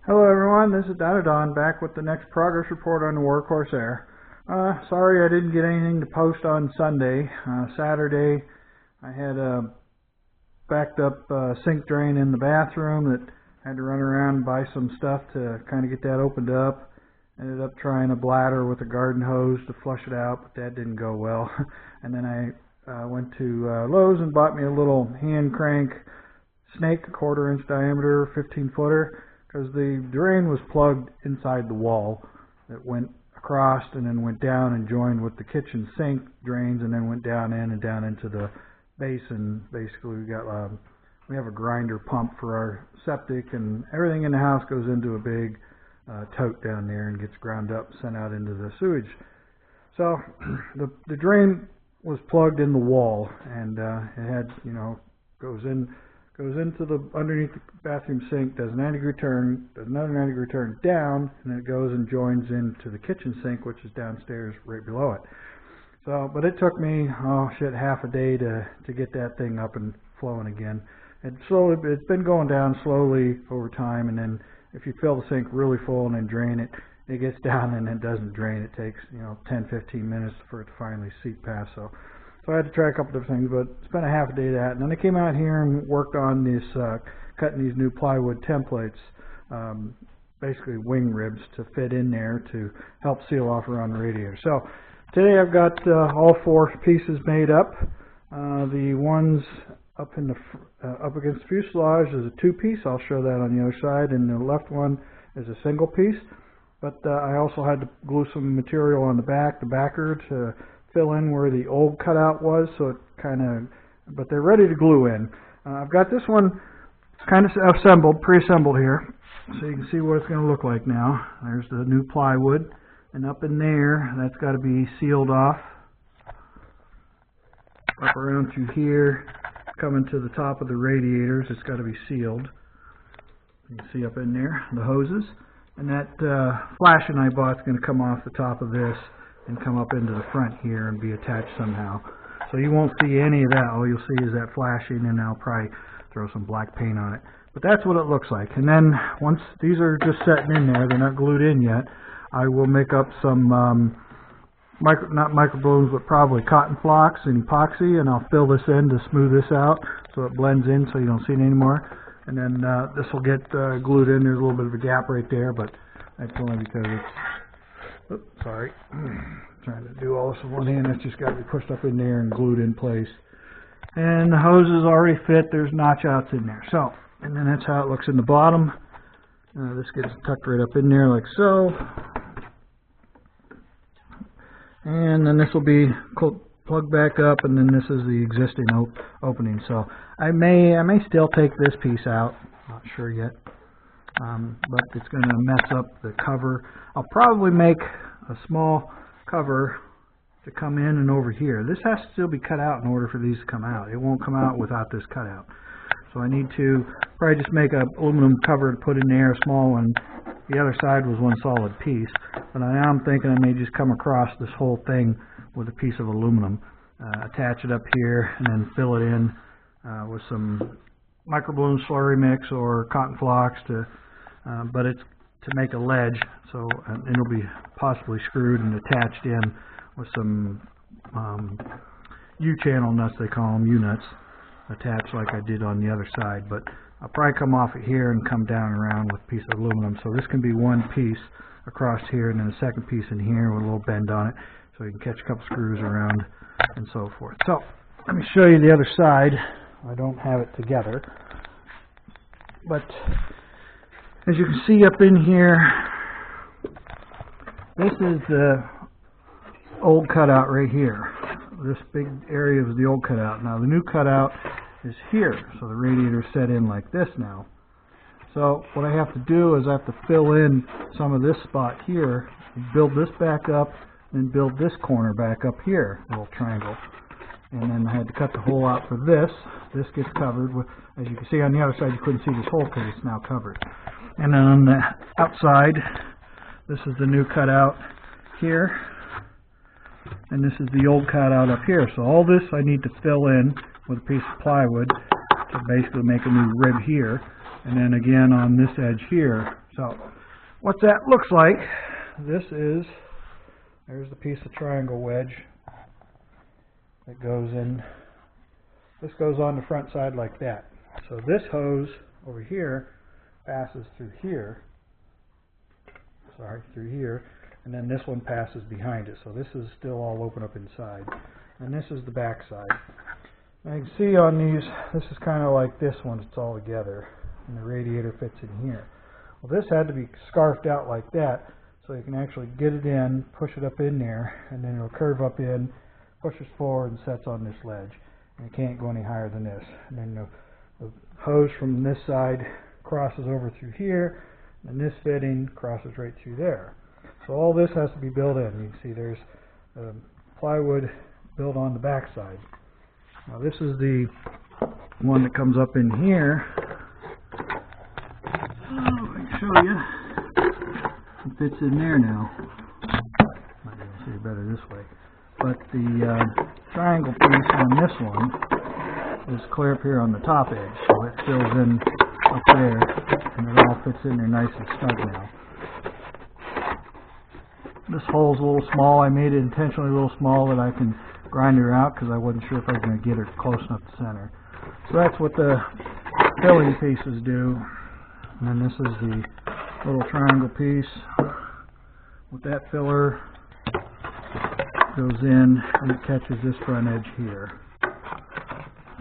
Hello everyone, this is Don back with the next progress report on the war Corsair. Sorry I didn't get anything to post on Sunday. Saturday I had a backed up sink drain in the bathroom that I had to run around and buy some stuff to kind of get that opened up. Ended up trying a bladder with a garden hose to flush it out, but that didn't go well. And then I went to Lowe's and bought me a little hand crank snake, 1/4 inch diameter, 15-footer. Because the drain was plugged inside the wall. It went across and then went down and joined with the kitchen sink drains and then went down in and down into the basin. Basically, we have a grinder pump for our septic, and everything in the house goes into a big tote down there and gets ground up, sent out into the sewage. So the drain was plugged in the wall, and it had, goes into the underneath the bathroom sink, does a 90-degree turn, does another 90-degree turn down, and then it goes and joins into the kitchen sink, which is downstairs right below it. So, but it took me, half a day to get that thing up and flowing again. It's been going down slowly over time, and then if you fill the sink really full and then drain it, it gets down and it doesn't drain. It takes 10-15 minutes for it to finally seep past. So I had to try a couple different things, but spent a half a day of that. And then I came out here and worked on this, cutting these new plywood templates, basically wing ribs to fit in there to help seal off around the radiator. So today I've got all 4 pieces made up. The ones up in the up against the fuselage is a 2-piece. I'll show that on the other side, and the left one is a single piece. But I also had to glue some material on the backer to fill in where the old cutout was, so it but they're ready to glue in. I've got this one kind of pre-assembled here, so you can see what it's going to look like now. There's the new plywood, and up in there, that's got to be sealed off. Up around through here, coming to the top of the radiators, it's got to be sealed. You can see up in there, the hoses. And that flashing I bought is going to come off the top of this and come up into the front here and be attached somehow. So you won't see any of that. All you'll see is that flashing, and I'll probably throw some black paint on it. But that's what it looks like. And then once these are just setting in there, they're not glued in yet, I will make up some not micro balloons, but probably cotton flocks and epoxy, and I'll fill this in to smooth this out so it blends in so you don't see it anymore. And then this will get glued in. There's a little bit of a gap right there, but that's only because it's sorry. Trying to do all this with one hand. It's just got to be pushed up in there and glued in place. And the hoses already fit. There's notch outs in there. So, and then that's how it looks in the bottom. This gets tucked right up in there like so. And then this will be plugged back up, and then this is the existing opening. So I may still take this piece out. Not sure yet. But it's going to mess up the cover. I'll probably make a small cover to come in and over here. This has to still be cut out in order for these to come out. It won't come out without this cutout. So I need to probably just make an aluminum cover to put in there, a small one. The other side was one solid piece. But I am thinking I may just come across this whole thing with a piece of aluminum. Attach it up here and then fill it in with some microballoon slurry mix or cotton flocks but it's to make a ledge, so it'll be possibly screwed and attached in with some U-channel nuts, they call them, U-nuts, attached like I did on the other side. But I'll probably come off it here and come down around with a piece of aluminum. So this can be one piece across here, and then a second piece in here with a little bend on it, so you can catch a couple screws around and so forth. So let me show you the other side. I don't have it together, but as you can see up in here, this is the old cutout right here. This big area was the old cutout. Now the new cutout is here, so the radiator is set in like this now. So what I have to do is I have to fill in some of this spot here, build this back up, and build this corner back up here, little triangle. And then I had to cut the hole out for this. This gets covered with, as you can see on the other side, you couldn't see this hole because it's now covered. And then on the outside, this is the new cutout here, and this is the old cutout up here. So all this I need to fill in with a piece of plywood to basically make a new rib here. and then again on this edge here. So what that looks like, there's the piece of triangle wedge that goes in. This goes on the front side like that. So this hose over here passes through here, and then this one passes behind it. So this is still all open up inside, and this is the back side. Now you can see on these, this is kind of like this one, it's all together, and the radiator fits in here. Well, this had to be scarfed out like that, so you can actually get it in, push it up in there, and then it'll curve up in, pushes forward, and sets on this ledge. And it can't go any higher than this. And then the hose from this side crosses over through here, and this fitting crosses right through there. So all this has to be built in. You can see there's plywood built on the back side. Now this is the one that comes up in here. Oh, I can show you. It fits in there now. Might be able to see it better this way. But the triangle piece on this one is clear up here on the top edge, so it fills in up there, and it all fits in there nice and snug now. This hole's a little small. I made it intentionally a little small that I can grind her out because I wasn't sure if I was going to get her close enough to center. So that's what the filling pieces do. And then this is the little triangle piece with that filler. Goes in and it catches this front edge here.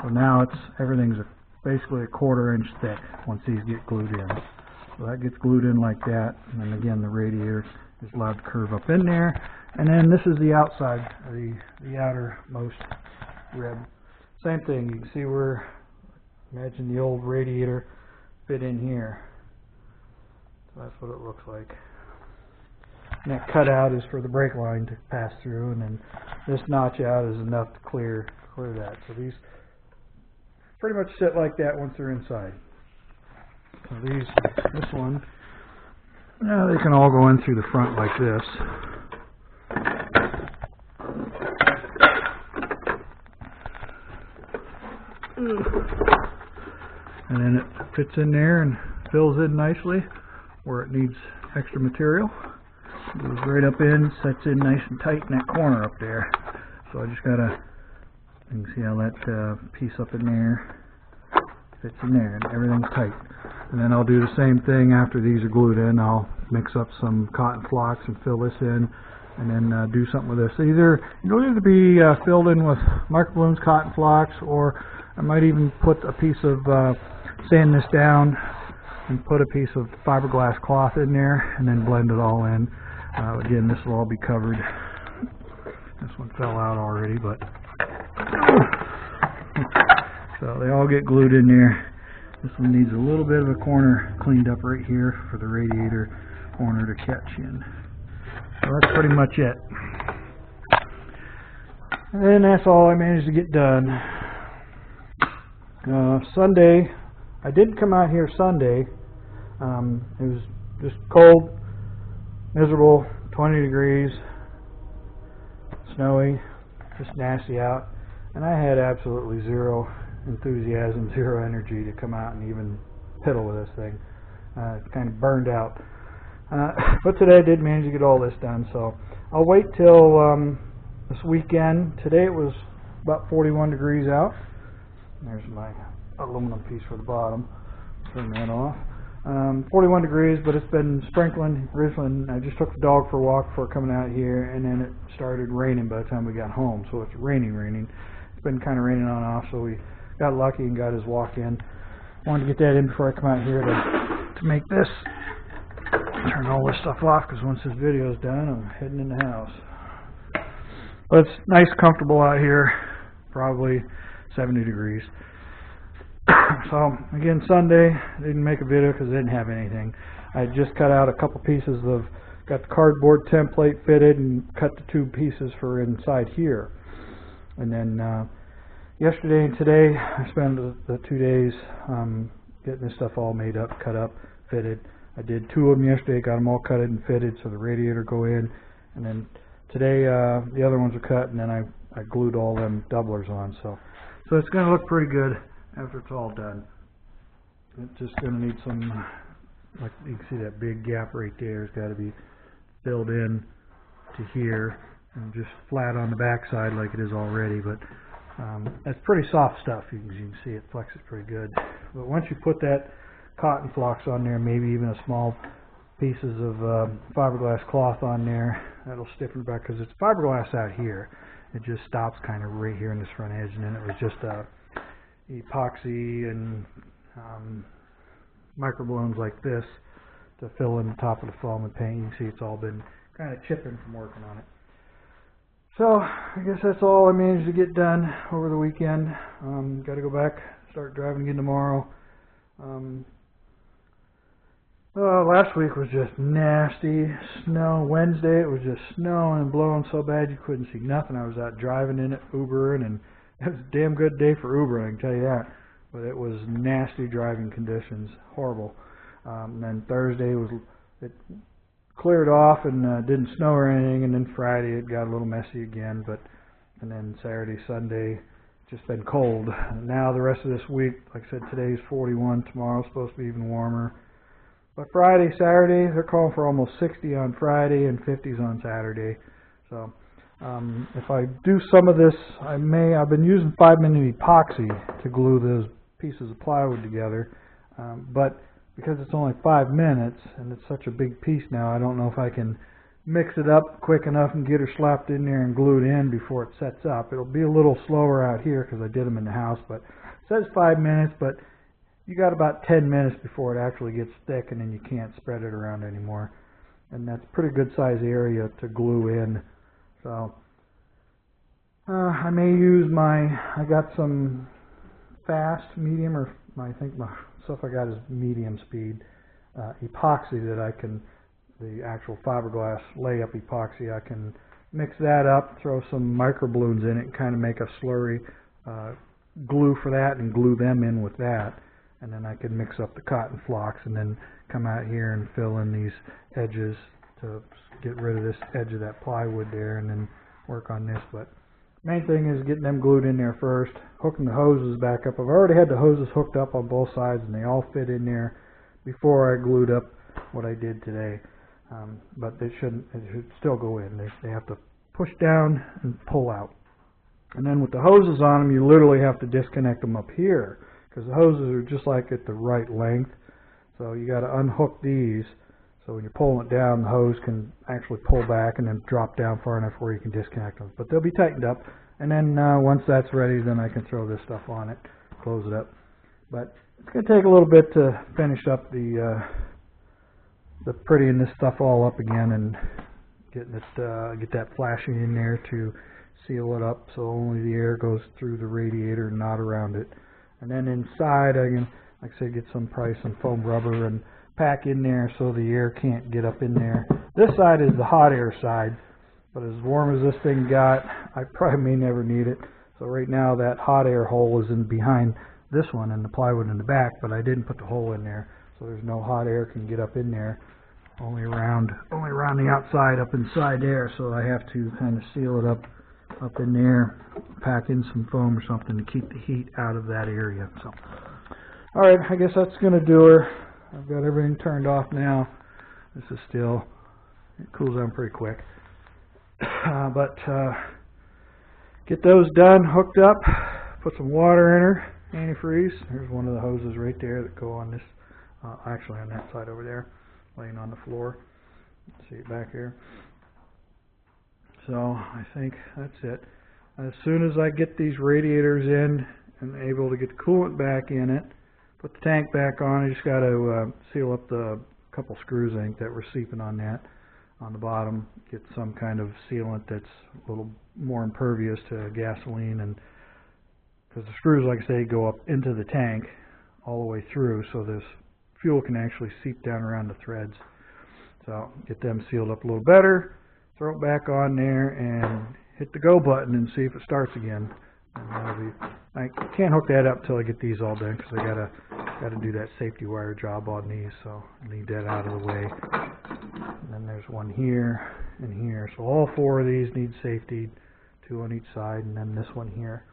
So now everything's basically a 1/4 inch thick once these get glued in. So that gets glued in like that, and then again the radiator is allowed to curve up in there. And then this is the outside, the outermost rib. Same thing, you can see where, imagine the old radiator fit in here. So that's what it looks like. And that cutout is for the brake line to pass through, and then this notch out is enough to clear that. So these pretty much sit like that once they're inside. So this one, they can all go in through the front like this. And then it fits in there and fills in nicely where it needs extra material. Goes right up in, sets in nice and tight in that corner up there. So I just gotta, you can see how that piece up in there fits in there, and everything's tight. And then I'll do the same thing after these are glued in. I'll mix up some cotton flocks and fill this in, and then do something with this. It'll either be filled in with microblooms, cotton flocks, or I might even put a piece of sand this down and put a piece of fiberglass cloth in there, and then blend it all in. Again, this will all be covered. This one fell out already, but so they all get glued in there. This one needs a little bit of a corner cleaned up right here for the radiator corner to catch in. So that's pretty much it. And that's all I managed to get done. Sunday, I did come out here Sunday. It was just cold, miserable, 20 degrees, snowy, just nasty out, and I had absolutely zero enthusiasm, zero energy to come out and even piddle with this thing. Kind of burned out. But today I did manage to get all this done, so I'll wait till this weekend. Today it was about 41 degrees out. There's my aluminum piece for the bottom. Turn that off. 41 degrees, but it's been sprinkling, drizzling. I just took the dog for a walk before coming out here, and then it started raining by the time we got home. So it's raining. It's been kind of raining on and off, so we got lucky and got his walk in. Wanted to get that in before I come out here to make this. Turn all this stuff off, because once this video is done, I'm heading in the house. But it's nice, comfortable out here. Probably 70 degrees. So again, Sunday I didn't make a video because I didn't have anything. I just cut out a couple pieces of, got the cardboard template fitted and cut the 2 pieces for inside here. And then yesterday and today I spent the 2 days getting this stuff all made up, cut up, fitted. I did 2 of them yesterday, got them all cut and fitted so the radiator go in. And then today the other ones are cut, and then I glued all them doublers on. So it's going to look pretty good after it's all done. It's just going to need some, like you can see that big gap right there has got to be filled in to here, and just flat on the back side like it is already, but that's pretty soft stuff. You can see it flexes pretty good. But once you put that cotton flocks on there, maybe even a small pieces of fiberglass cloth on there, that'll stiffen it back, because it's fiberglass out here. It just stops kind of right here in this front edge, and then it was just epoxy and microblones like this to fill in the top of the foam and paint. You can see it's all been kind of chipping from working on it. So I guess that's all I managed to get done over the weekend. Got to go back, start driving again tomorrow. Last week was just nasty snow. Wednesday it was just snowing and blowing so bad you couldn't see nothing. I was out driving in it, Ubering, and it was a damn good day for Ubering, I can tell you that. But it was nasty driving conditions, horrible. And then Thursday it cleared off and didn't snow or anything, and then Friday it got a little messy again. And then Saturday, Sunday, just been cold. And now the rest of this week, like I said, today's 41, tomorrow's supposed to be even warmer. But Friday, Saturday, they're calling for almost 60 on Friday and 50s on Saturday. So if I do some of this, I've been using 5-minute epoxy to glue those pieces of plywood together. But because it's only 5 minutes and it's such a big piece now, I don't know if I can mix it up quick enough and get her slapped in there and glued in before it sets up. It'll be a little slower out here because I did them in the house, but it says 5 minutes, but you got about 10 minutes before it actually gets thick, and then you can't spread it around anymore. And that's a pretty good size area to glue in. So I may use I got some fast, medium, or I think my stuff I got is medium speed epoxy that I can, the actual fiberglass layup epoxy, I can mix that up, throw some microbloons in it, and kind of make a slurry glue for that and glue them in with that. And then I can mix up the cotton flocks and then come out here and fill in these edges to get rid of this edge of that plywood there, and then work on this. But main thing is getting them glued in there first, hooking the hoses back up. I've already had the hoses hooked up on both sides, and they all fit in there before I glued up what I did today. But it should still go in. They have to push down and pull out. And then with the hoses on them, you literally have to disconnect them up here, because the hoses are just like at the right length. So you got to unhook these, so when you're pulling it down, the hose can actually pull back and then drop down far enough where you can disconnect them. But they'll be tightened up, and then once that's ready, then I can throw this stuff on it, close it up. But it's going to take a little bit to finish up the prettying this stuff all up again, and getting it get that flashing in there to seal it up so only the air goes through the radiator and not around it. And then inside I can, like I said, get some foam rubber and pack in there so the air can't get up in there. This side is the hot air side, but as warm as this thing got, I probably may never need it. So right now that hot air hole is in behind this one and the plywood in the back, but I didn't put the hole in there, so there's no hot air can get up in there. Only around the outside, up inside there, so I have to kind of seal it up in there, pack in some foam or something to keep the heat out of that area. So, all right, I guess that's going to do her. I've got everything turned off now. This is still, it cools down pretty quick. But get those done, hooked up, put some water in her, antifreeze. There's one of the hoses right there that go on this, actually on that side over there, laying on the floor. See it back here. So I think that's it. As soon as I get these radiators in and able to get the coolant back in it, put the tank back on, I just got to seal up the couple screws, I think, that were seeping on that on the bottom. Get some kind of sealant that's a little more impervious to gasoline, and because the screws, like I say, go up into the tank all the way through, so this fuel can actually seep down around the threads. So get them sealed up a little better. Throw it back on there and hit the go button and see if it starts again. And that'll be, I can't hook that up until I get these all done, because I gotta do that safety wire job on these, so I need that out of the way. And then there's one here and here, so all 4 of these need safety, 2 on each side, and then this one here.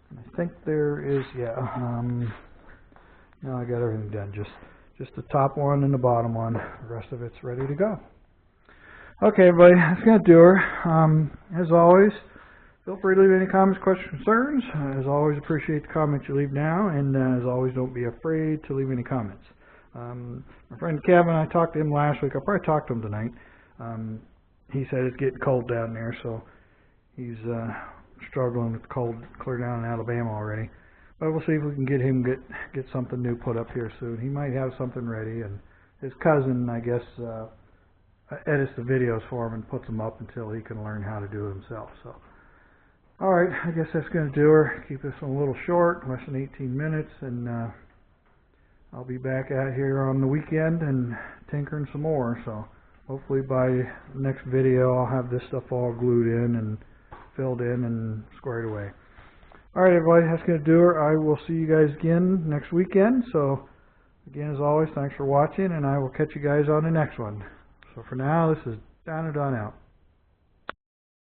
And I think there is, Now I got everything done. Just the top one and the bottom one. The rest of it's ready to go. Okay, everybody, that's going to do her. As always, feel free to leave any comments, questions, concerns. As always, appreciate the comments you leave now, and as always, don't be afraid to leave any comments. My friend Kevin, I talked to him last week. I'll probably talk to him tonight. He said it's getting cold down there, so he's struggling with the cold clear down in Alabama already. But we'll see if we can get something new put up here soon. He might have something ready, and his cousin, I guess, edits the videos for him and puts them up until he can learn how to do it himself. So, all right, I guess that's going to do her. Keep this one a little short, less than 18 minutes, and I'll be back out here on the weekend and tinkering some more. So hopefully by the next video I'll have this stuff all glued in and filled in and squared away. All right, everybody, that's going to do her. I will see you guys again next weekend. So again, as always, thanks for watching, and I will catch you guys on the next one. So for now, this is Down and Done out.